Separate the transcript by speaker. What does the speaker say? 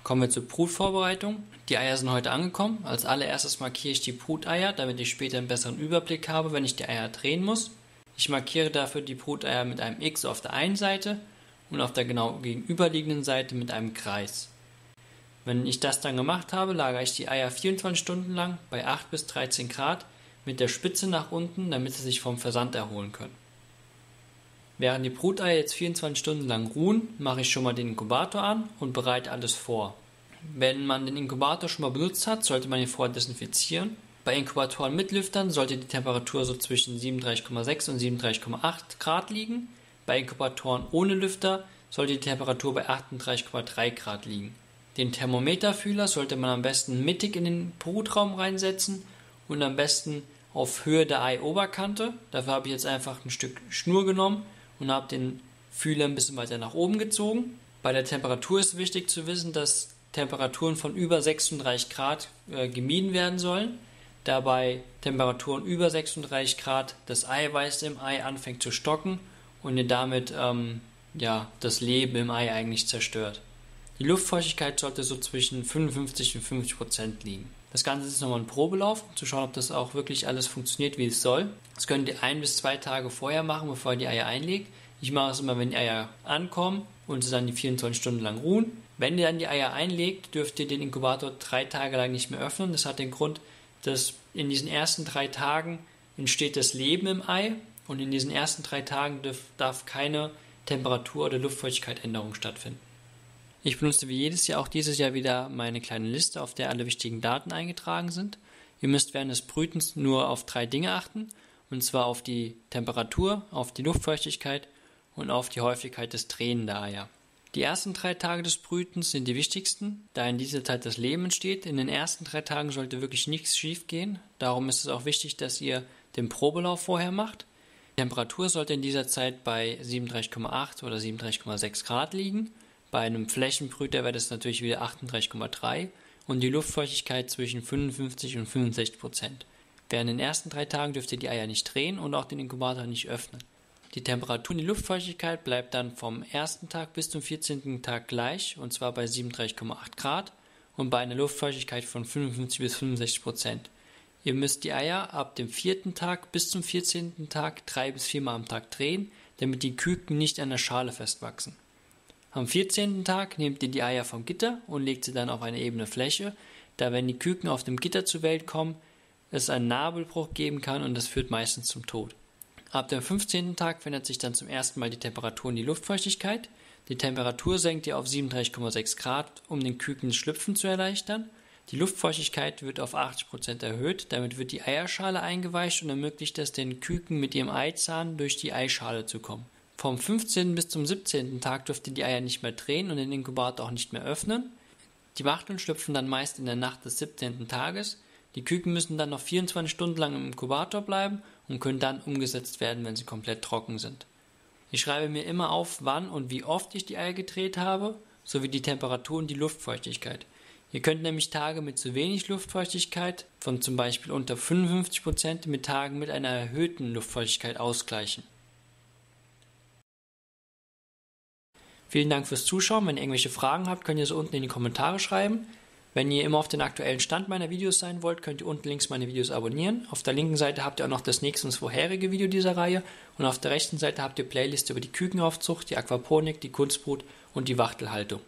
Speaker 1: Kommen wir zur Brutvorbereitung. Die Eier sind heute angekommen. Als allererstes markiere ich die Bruteier, damit ich später einen besseren Überblick habe, wenn ich die Eier drehen muss. Ich markiere dafür die Bruteier mit einem X auf der einen Seite und auf der genau gegenüberliegenden Seite mit einem Kreis. Wenn ich das dann gemacht habe, lagere ich die Eier 24 Stunden lang bei 8 bis 13 Grad mit der Spitze nach unten, damit sie sich vom Versand erholen können. Während die Bruteier jetzt 24 Stunden lang ruhen, mache ich schon mal den Inkubator an und bereite alles vor. Wenn man den Inkubator schon mal benutzt hat, sollte man ihn vorher desinfizieren. Bei Inkubatoren mit Lüftern sollte die Temperatur so zwischen 37,6 und 37,8 Grad liegen. Bei Inkubatoren ohne Lüfter sollte die Temperatur bei 38,3 Grad liegen. Den Thermometerfühler sollte man am besten mittig in den Brutraum reinsetzen und am besten auf Höhe der Eioberkante. Dafür habe ich jetzt einfach ein Stück Schnur genommen und habe den Fühler ein bisschen weiter nach oben gezogen. Bei der Temperatur ist wichtig zu wissen, dass Temperaturen von über 36 Grad gemieden werden sollen, da bei Temperaturen über 36 Grad das Eiweiß im Ei anfängt zu stocken und ihr damit das Leben im Ei eigentlich zerstört. Die Luftfeuchtigkeit sollte so zwischen 55 und 50% liegen. Das Ganze ist nochmal ein Probelauf, um zu schauen, ob das auch wirklich alles funktioniert, wie es soll. Das könnt ihr 1 bis 2 Tage vorher machen, bevor ihr die Eier einlegt. Ich mache es immer, wenn die Eier ankommen und sie dann die 24 Stunden lang ruhen. Wenn ihr dann die Eier einlegt, dürft ihr den Inkubator 3 Tage lang nicht mehr öffnen. Das hat den Grund, dass in diesen ersten 3 Tagen entsteht das Leben im Ei und in diesen ersten 3 Tagen darf keine Temperatur- oder Luftfeuchtigkeitsänderung stattfinden. Ich benutze wie jedes Jahr auch dieses Jahr wieder meine kleine Liste, auf der alle wichtigen Daten eingetragen sind. Ihr müsst während des Brütens nur auf 3 Dinge achten, und zwar auf die Temperatur, auf die Luftfeuchtigkeit und auf die Häufigkeit des Drehen der Eier. Die ersten 3 Tage des Brütens sind die wichtigsten, da in dieser Zeit das Leben entsteht. In den ersten 3 Tagen sollte wirklich nichts schief gehen. Darum ist es auch wichtig, dass ihr den Probelauf vorher macht. Die Temperatur sollte in dieser Zeit bei 37,8 oder 37,6 Grad liegen. Bei einem Flächenbrüter wäre das natürlich wieder 38,3 und die Luftfeuchtigkeit zwischen 55 und 65%. Während den ersten 3 Tagen dürft ihr die Eier nicht drehen und auch den Inkubator nicht öffnen. Die Temperatur und die Luftfeuchtigkeit bleibt dann vom ersten Tag bis zum 14. Tag gleich, und zwar bei 37,8 Grad und bei einer Luftfeuchtigkeit von 55 bis 65%. Ihr müsst die Eier ab dem 4. Tag bis zum 14. Tag 3 bis 4 Mal am Tag drehen, damit die Küken nicht an der Schale festwachsen. Am 14. Tag nehmt ihr die Eier vom Gitter und legt sie dann auf eine ebene Fläche, da wenn die Küken auf dem Gitter zur Welt kommen, es einen Nabelbruch geben kann und das führt meistens zum Tod. Ab dem 15. Tag verändert sich dann zum ersten Mal die Temperatur und die Luftfeuchtigkeit. Die Temperatur senkt ihr auf 37,6 Grad, um den Küken das Schlüpfen zu erleichtern. Die Luftfeuchtigkeit wird auf 80% erhöht, damit wird die Eierschale eingeweicht und ermöglicht es den Küken mit ihrem Eizahn durch die Eischale zu kommen. Vom 15. bis zum 17. Tag dürft ihr die Eier nicht mehr drehen und den Inkubator auch nicht mehr öffnen. Die Wachteln schlüpfen dann meist in der Nacht des 17. Tages. Die Küken müssen dann noch 24 Stunden lang im Inkubator bleiben und können dann umgesetzt werden, wenn sie komplett trocken sind. Ich schreibe mir immer auf, wann und wie oft ich die Eier gedreht habe, sowie die Temperatur und die Luftfeuchtigkeit. Ihr könnt nämlich Tage mit zu wenig Luftfeuchtigkeit, von zum Beispiel unter 55%, mit Tagen mit einer erhöhten Luftfeuchtigkeit ausgleichen. Vielen Dank fürs Zuschauen. Wenn ihr irgendwelche Fragen habt, könnt ihr sie unten in die Kommentare schreiben. Wenn ihr immer auf den aktuellen Stand meiner Videos sein wollt, könnt ihr unten links meine Videos abonnieren. Auf der linken Seite habt ihr auch noch das nächste und das vorherige Video dieser Reihe. Und auf der rechten Seite habt ihr Playlist über die Kükenaufzucht, die Aquaponik, die Kunstbrut und die Wachtelhaltung.